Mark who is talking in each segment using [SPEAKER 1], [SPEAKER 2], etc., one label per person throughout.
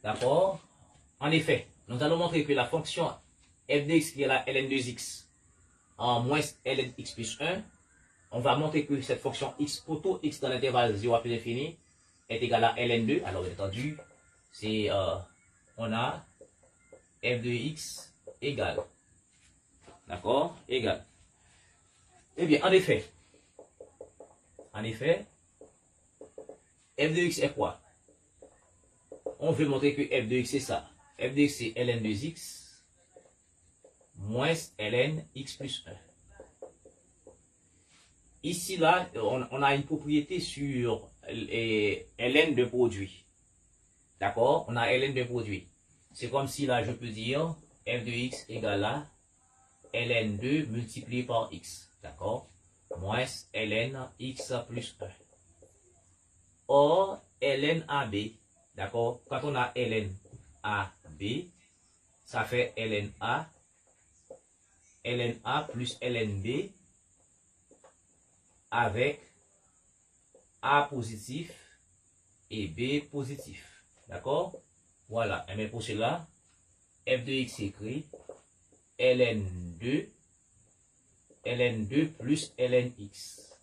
[SPEAKER 1] D'accord? En effet, nous allons montrer que la fonction f de x qui est la ln2x en moins lnx plus 1, on va montrer que cette fonction x pour tout x dans l'intervalle 0 à plus l'infini est égale à ln2. Alors bien entendu, c'est on a f de x égale. D'accord? Égale. Eh bien, en effet, f de x est quoi? On veut montrer que f de x c'est ça. f de x c'est ln2x moins ln x plus 1. Ici, là, on a une propriété sur ln de produit. D'accord? On a ln de produit. C'est comme si là, je peux dire f de x égale à ln2 multiplié par x. D'accord? Moins ln x plus 1. Or, ln AB, d'accord? Quand on a ln AB, ça fait ln A plus ln B avec A positif et B positif. D'accord? Voilà. Et bien pour cela, f de x écrit ln2 plus lnx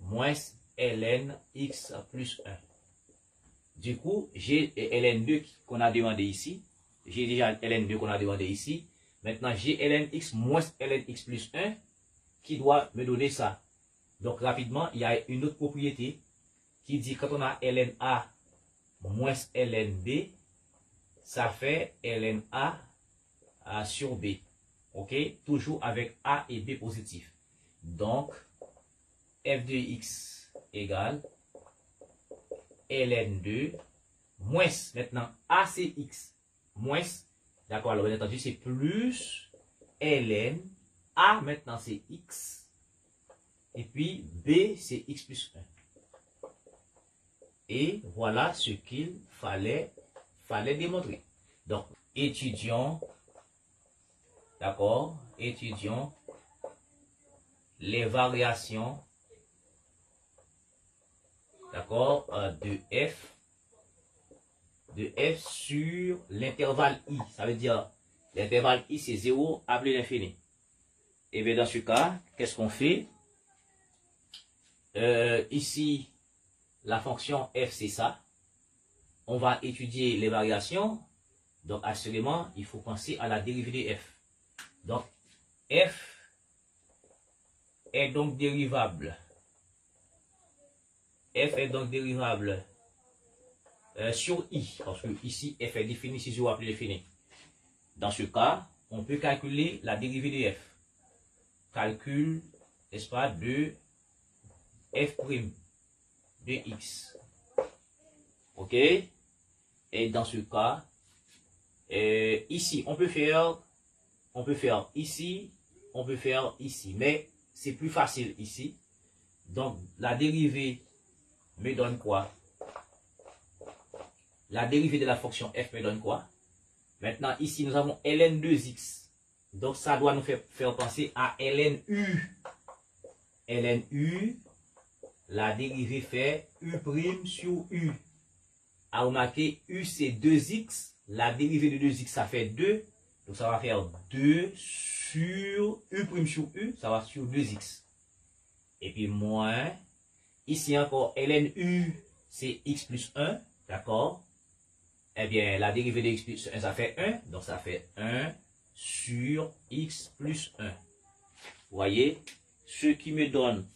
[SPEAKER 1] moins lnx plus 1. Du coup, j'ai ln2 qu'on a demandé ici. J'ai déjà ln2 qu'on a demandé ici. Maintenant, j'ai lnx moins lnx plus 1 qui doit me donner ça. Donc, rapidement, il y a une autre propriété qui dit quand on a lna moins lnb, ça fait lna sur b. OK? Toujours avec a et b positif. Donc, f de x égale ln2 moins, maintenant, a c'est x, moins, d'accord, alors bien entendu, c'est plus ln, a maintenant c'est x, et puis b c'est x plus 1. Et voilà ce qu'il fallait démontrer. Donc, étudions, d'accord, étudions les variations, d'accord, de f sur l'intervalle i. Ça veut dire, l'intervalle i c'est 0 à plus l'infini. Et bien dans ce cas, qu'est-ce qu'on fait? Ici, la fonction f c'est ça. On va étudier les variations. Donc assurément, il faut penser à la dérivée de f. Donc, f est donc dérivable. F est donc dérivable sur i, parce que ici, f est défini si 0 à plus l'infini. Dans ce cas, on peut calculer la dérivée de f. Calcul, n'est-ce pas, de f' de x. OK? Et dans ce cas, ici, on peut faire ici, on peut faire ici, mais c'est plus facile ici. Donc, la dérivée me donne quoi? La dérivée de la fonction f me donne quoi? Maintenant, ici, nous avons ln2x. Donc, ça doit nous faire penser à lnu. lnu, la dérivée fait u' sur u. À remarquer, u c'est 2x. La dérivée de 2x, ça fait 2. Donc, ça va faire 2 sur u' sur u. Ça va sur 2x. Et puis, moins. Ici encore, lnu, c'est x plus 1. D'accord? Eh bien, la dérivée de x plus 1, ça fait 1. Donc, ça fait 1 sur x plus 1. Vous voyez? Ce qui me donne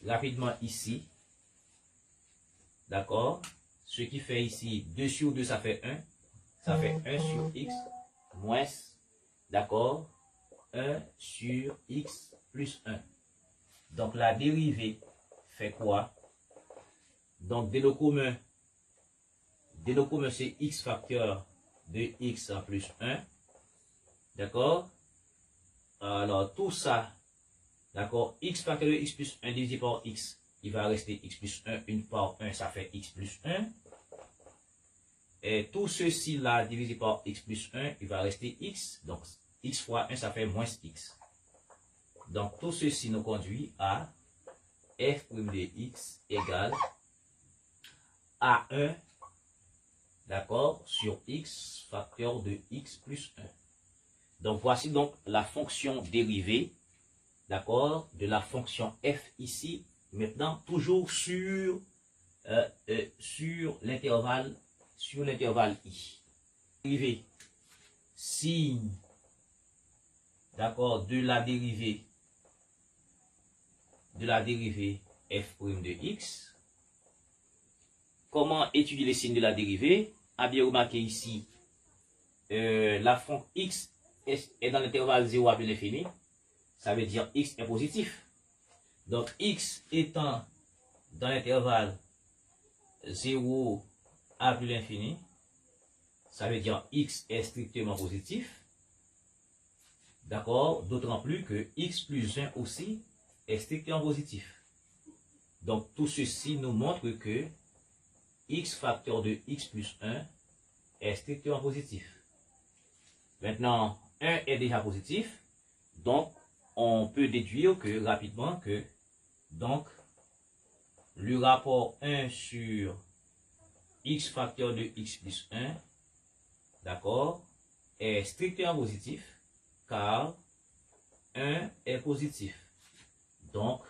[SPEAKER 1] rapidement ici. D'accord? Ce qui fait ici 2 sur 2, ça fait 1. Ça fait 1 sur x moins, d'accord, 1 sur x plus 1. Donc, la dérivée fait quoi? Donc, dès le commun, c'est x facteur de x plus 1. D'accord? Alors, tout ça, d'accord, x facteur de x plus 1 divisé par x, il va rester x plus 1, 1 par 1, ça fait x plus 1. Et tout ceci là, divisé par x plus 1, il va rester x. Donc, x fois 1, ça fait moins x. Donc, tout ceci nous conduit à f' de x égale a1 d'accord, sur x facteur de x plus 1. Donc, voici donc la fonction dérivée, d'accord, de la fonction f ici, maintenant, toujours sur l'intervalle i. Dérivée, signe, d'accord, de la dérivée f' de x. Comment étudier les signes de la dérivée? A bien remarqué ici, la fonction x est dans l'intervalle 0 à plus l'infini. Ça veut dire x est positif. Donc x étant dans l'intervalle 0 à plus l'infini, ça veut dire x est strictement positif. D'accord? D'autant plus que x plus 1 aussi est strictement positif. Donc tout ceci nous montre que x facteur de x plus 1 est strictement positif. Maintenant, 1 est déjà positif, donc on peut déduire que rapidement que donc le rapport 1 sur x facteur de x plus 1, d'accord, est strictement positif car 1 est positif. Donc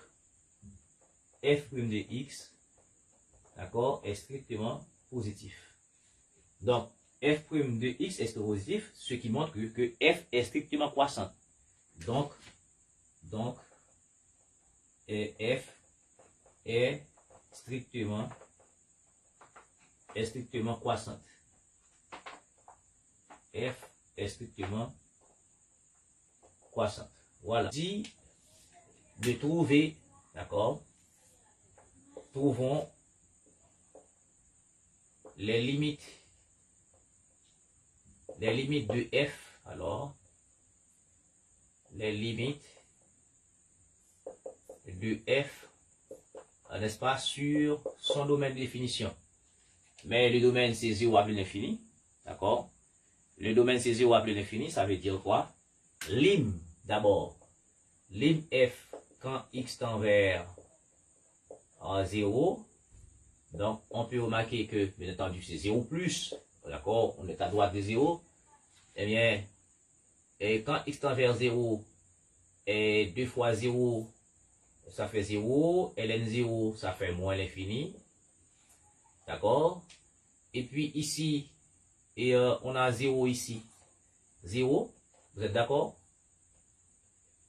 [SPEAKER 1] f' de x, d'accord, est strictement positif. Donc, f' de x est positif, ce qui montre que f est strictement croissante. Donc f est strictement croissante. F est strictement croissante. Voilà. Dit de trouver, d'accord, trouvons les limites de f. Alors, les limites de f, n'est-ce pas, sur son domaine de définition. Mais le domaine c'est 0 à plus l'infini, d'accord? Le domaine c'est 0 à plus l'infini, ça veut dire quoi? Lim, d'abord, lim f quand x tend vers 0. Donc, on peut remarquer que, bien entendu, c'est 0 plus, d'accord? On est à droite de 0. Eh bien, et quand x tend vers 0, et 2 fois 0, ça fait 0. ln 0, ça fait moins l'infini. D'accord? Et puis ici, et on a 0 ici. 0, vous êtes d'accord?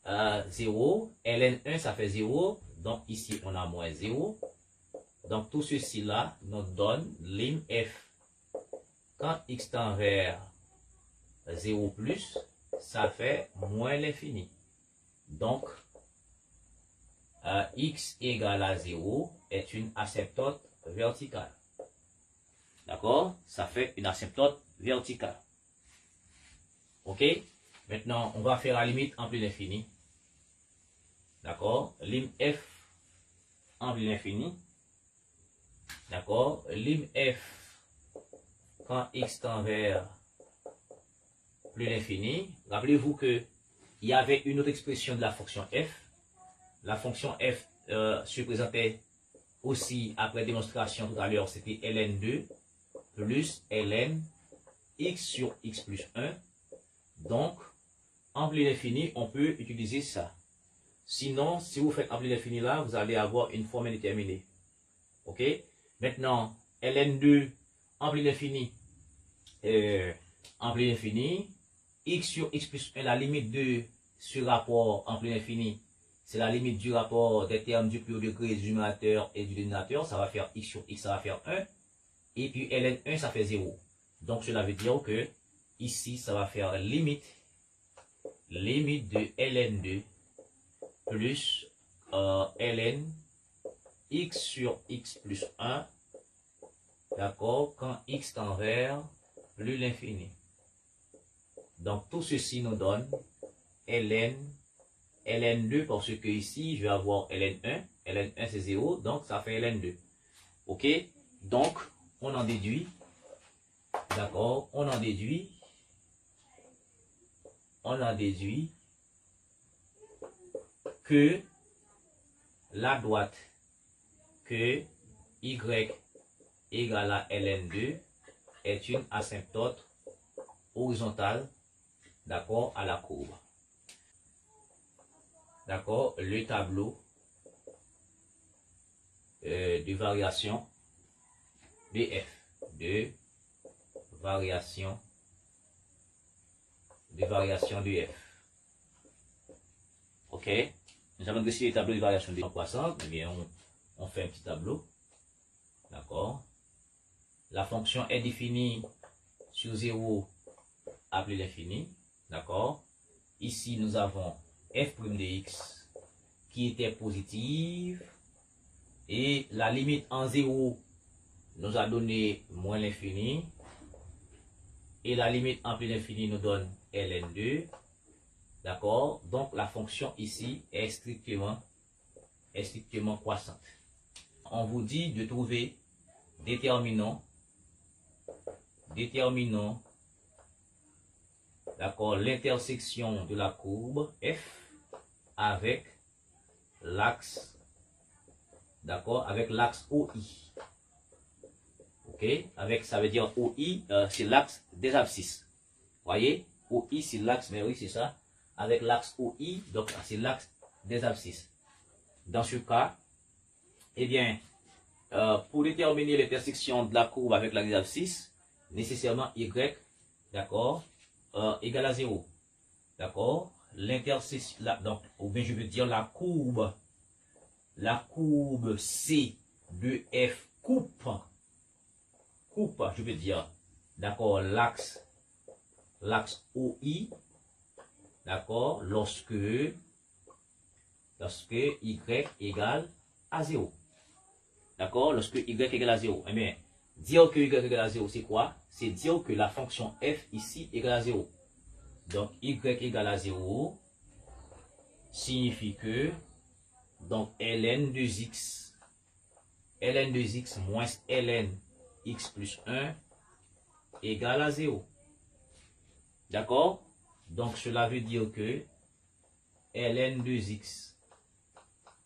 [SPEAKER 1] 0, ln 1, ça fait 0. Donc ici, on a moins 0. Donc tout ceci là nous donne lim f. Quand x tend vers 0 plus, ça fait moins l'infini. Donc, x égale à 0 est une asymptote verticale. D'accord? Ça fait une asymptote verticale. Ok? Maintenant, on va faire la limite en plus l'infini. D'accord? Lim f en plus l'infini. D'accord? Lim f quand x tend vers plus l'infini. Rappelez-vous que il y avait une autre expression de la fonction f. La fonction f se présentait aussi après démonstration tout à l'heure, c'était ln2 plus ln x sur x plus 1. Donc, en plus l'infini, on peut utiliser ça. Sinon, si vous faites en plus l'infini là, vous allez avoir une forme indéterminée. Ok? Maintenant, ln2 en plus l'infini, x sur x plus 1, la limite de ce rapport en plus l'infini, c'est la limite du rapport des termes du plus haut degré du numérateur et du dénominateur. Ça va faire x sur x, ça va faire 1. Et puis ln1, ça fait 0. Donc cela veut dire que ici, ça va faire limite de ln2 plus ln x sur x plus 1. D'accord? Quand x tend vers plus l'infini. Donc tout ceci nous donne ln2 parce que ici je vais avoir ln1 c'est 0, donc ça fait ln2. Ok? Donc on en déduit, d'accord, on en déduit que la droite que y égale à ln2 est une asymptote horizontale, d'accord, à la courbe. D'accord, le tableau de variation de f, de variation de f. Ok, nous avons décidé le tableau de variation de croissance. Eh bien, on fait un petit tableau. D'accord. La fonction est définie sur 0 appelé l'infini. D'accord. Ici, nous avons f' de x qui était positive. Et la limite en 0 nous a donné moins l'infini. Et la limite en plus l'infini nous donne ln2. D'accord? Donc la fonction ici est strictement croissante. On vous dit de trouver déterminant, d'accord, l'intersection de la courbe f avec l'axe, d'accord, avec l'axe OI. Ok, avec, ça veut dire OI, c'est l'axe des abscisses. Voyez, OI c'est l'axe, mais oui c'est ça, avec l'axe OI, donc c'est l'axe des abscisses. Dans ce cas, eh bien, pour déterminer l'intersection de la courbe avec l'axe des abscisses, nécessairement Y, d'accord, égale à 0. D'accord, l'intersection, donc, ou bien je veux dire la courbe C de F coupe, je veux dire, d'accord, l'axe OI, d'accord, lorsque Y égale à 0. D'accord, lorsque Y égale à 0. Eh bien, dire que Y égale à 0, c'est quoi? C'est dire que la fonction f ici égale à 0. Donc, Y égale à 0 signifie que, donc, ln de x moins ln x plus 1 égale à 0. D'accord? Donc, cela veut dire que ln de x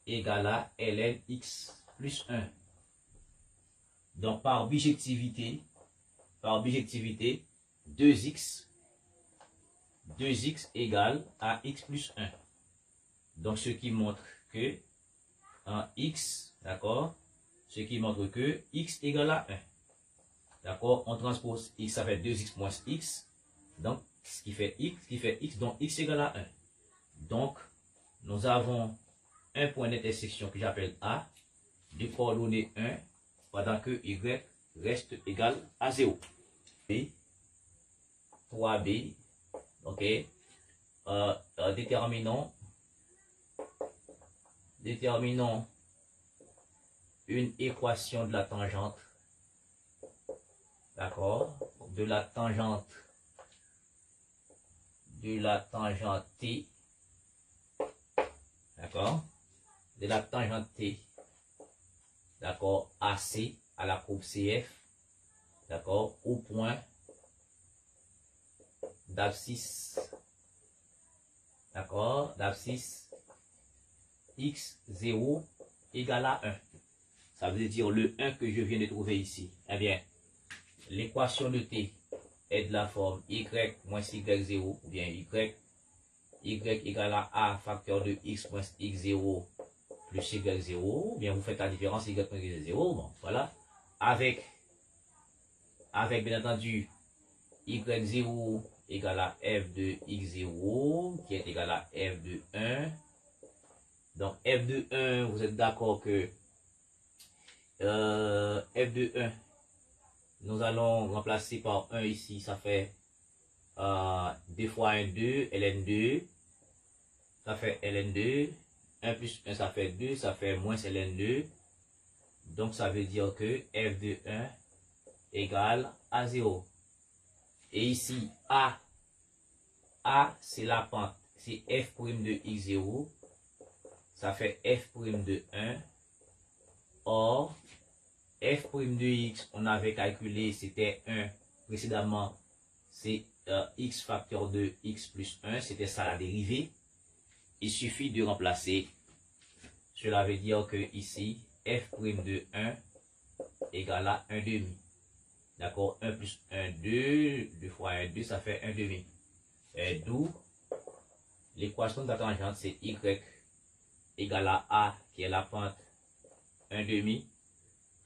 [SPEAKER 1] égale à ln x plus 1. Donc, par bijectivité, 2x égale à x plus 1. Donc, ce qui montre que x, d'accord, ce qui montre que x égale à 1. D'accord, on transpose x, ça fait 2x moins x. Donc, ce qui fait x, donc x égale à 1. Donc, nous avons un point d'intersection que j'appelle A, de coordonnées 1, pendant que y reste égal à 0. B, 3b, ok, déterminons une équation de la tangente, d'accord, de la tangente t, d'accord, de la tangente t, d'accord, AC à la courbe CF, d'accord, au point d'abscisse, d'accord, d'abscisse x0 égale à 1. Ça veut dire le 1 que je viens de trouver ici. Eh bien, l'équation de t est de la forme y moins y0, ou bien y égale à a facteur de x moins x0 plus y0, ou bien vous faites la différence y moins y0, bon, voilà. Avec bien entendu y0 égale à f de x0 qui est égal à f de 1. Donc f de 1, vous êtes d'accord que f de 1, nous allons remplacer par 1 ici, ça fait 2 fois 1, 2, ln2, ça fait ln2, 1 plus 1, ça fait 2, ça fait moins ln2. Donc ça veut dire que f de 1 égale à 0. Et ici, A c'est la pente, c'est f' de x0, ça fait f' de 1. Or, f' de x, on avait calculé, c'était 1 précédemment, c'est x facteur de x plus 1, c'était ça la dérivée. Il suffit de remplacer. Cela veut dire que ici, f' de 1 égale à 1 demi. D'accord, 1 plus 1, 2. 2 fois 1, 2, ça fait 1 demi. D'où l'équation de la tangente, c'est y égale à a, qui est la pente 1 demi,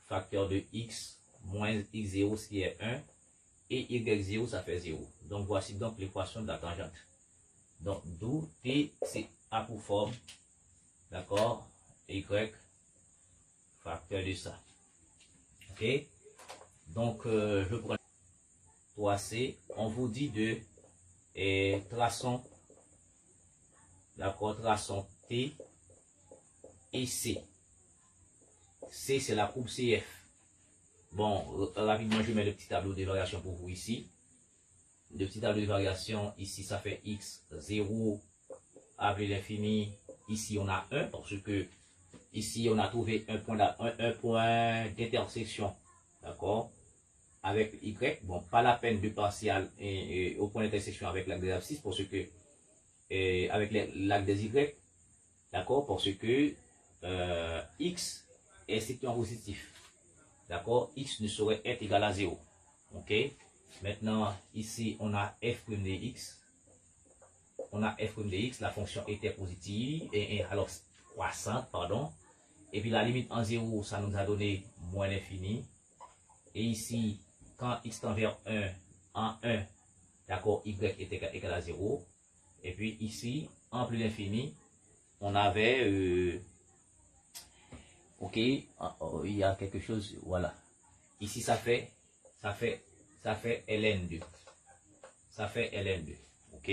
[SPEAKER 1] facteur de x, moins x0, ce qui est 1, et y0, ça fait 0. Donc, voici donc l'équation de la tangente. Donc, d'où t, c'est a pour forme, d'accord, y, facteur de ça. Ok? Donc, je prends 3C, on vous dit de traçons, d'accord, traçons T et C. C, c'est la courbe CF. Bon, rapidement, je mets le petit tableau de variation pour vous ici. Le petit tableau de variation, ici, ça fait X, 0, avec l'infini. Ici, on a 1, parce que ici, on a trouvé un point d'intersection, d'accord, avec Y. Bon, pas la peine de passer au point d'intersection avec l'axe des abscisses, parce que, avec l'axe des Y, d'accord, parce que X est secteur positif. D'accord, X ne saurait être égal à 0. Ok, maintenant, ici, on a f' de x. On a f' de x, la fonction était positive, alors croissante, pardon. Et puis la limite en 0, ça nous a donné moins l'infini. Et ici, quand x tend vers 1, en 1, d'accord, y est égal à 0. Et puis ici, en plus l'infini, on avait, ok, il y a quelque chose, voilà. Ici, ça fait ln2. Ça fait ln2, ok.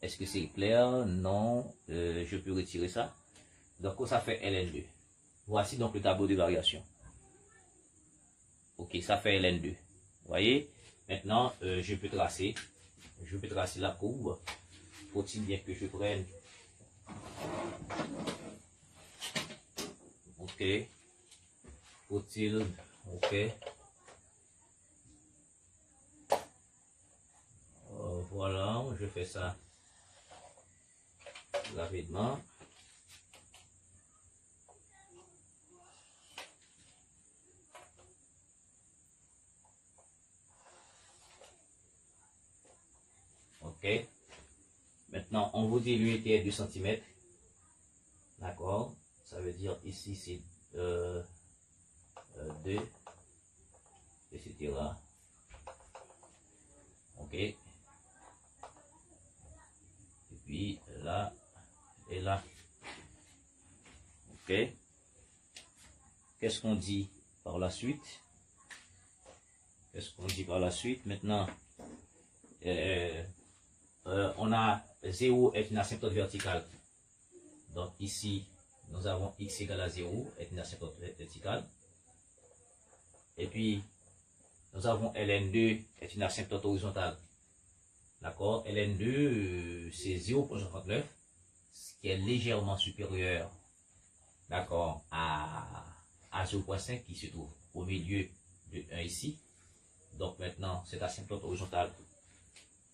[SPEAKER 1] Est-ce que c'est clair? Non, je peux retirer ça. Donc, ça fait ln2. Voici donc le tableau de variation. Ok, ça fait ln2. Vous voyez? Maintenant, je peux tracer la courbe. Faut-il bien que je prenne? Ok. Faut-il? Ok. Voilà, je fais ça rapidement. Ok. Maintenant, on vous dit l'unité est 2 cm. D'accord. Ça veut dire ici c'est 2, etc. Ok. Et puis là et là. Ok. Qu'est-ce qu'on dit par la suite? Qu'est-ce qu'on dit par la suite? Maintenant, on a 0 est une asymptote verticale. Donc ici, nous avons x égale à 0 est une asymptote verticale. Et puis, nous avons ln2 est une asymptote horizontale. D'accord? ln2, c'est 0,69, ce qui est légèrement supérieur, d'accord, à 0,5 qui se trouve au milieu de 1 ici. Donc maintenant, cette asymptote horizontale,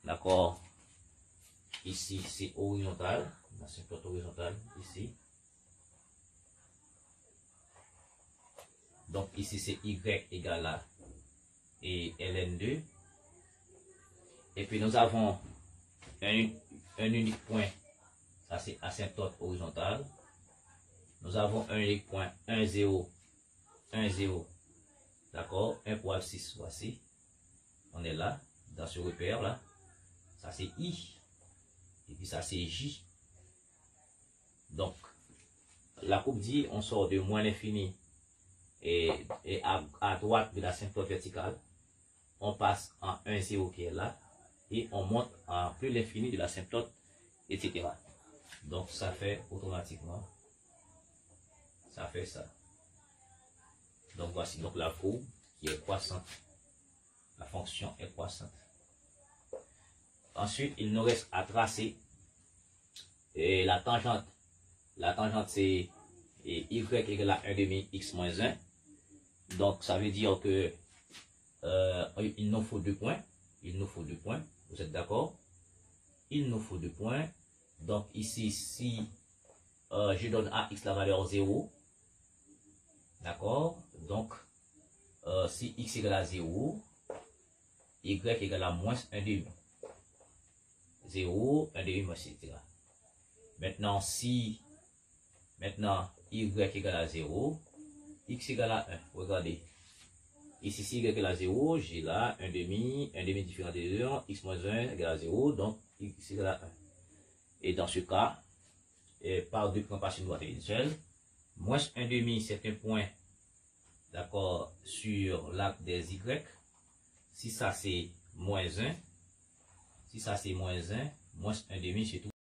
[SPEAKER 1] d'accord, ici c'est horizontal, l'asymptote horizontale ici. Donc ici c'est y égale à et ln2. Et puis nous avons un unique point, ça c'est asymptote horizontale. Nous avons un unique point 1, 0, 1, 0, d'accord, 1 pour abscisse, voici. On est là, dans ce repère là. Ça c'est I. Et puis ça c'est J. Donc, la courbe dit, on sort de moins l'infini et à droite de la asymptote verticale. On passe en 1, 0 qui est là. Et on monte en plus l'infini de l'asymptote, etc. Donc ça fait automatiquement, ça fait ça. Donc voici donc la courbe qui est croissante. La fonction est croissante. Ensuite, il nous reste à tracer et la tangente. La tangente c'est y égale à 1 demi x moins 1. Donc ça veut dire que il nous faut 2 points. Il nous faut 2 points. Vous êtes d'accord? Il nous faut 2 points. Donc ici, si je donne à x la valeur 0, d'accord? Donc si x égale à 0, y égale à moins 1 demi. 0, 1 demi, etc. Maintenant, si, y égale à 0, x égale à 1. Regardez. Ici, si y égale à 0, j'ai là 1 demi différent de 2, x moins 1 égale à 0, donc x égale à 1. Et dans ce cas, par deux points par une droite et une seule, moins 1 demi, c'est un point, d'accord, sur l'arc des y. Si ça c'est moins 1, moins 1 demi, c'est tout.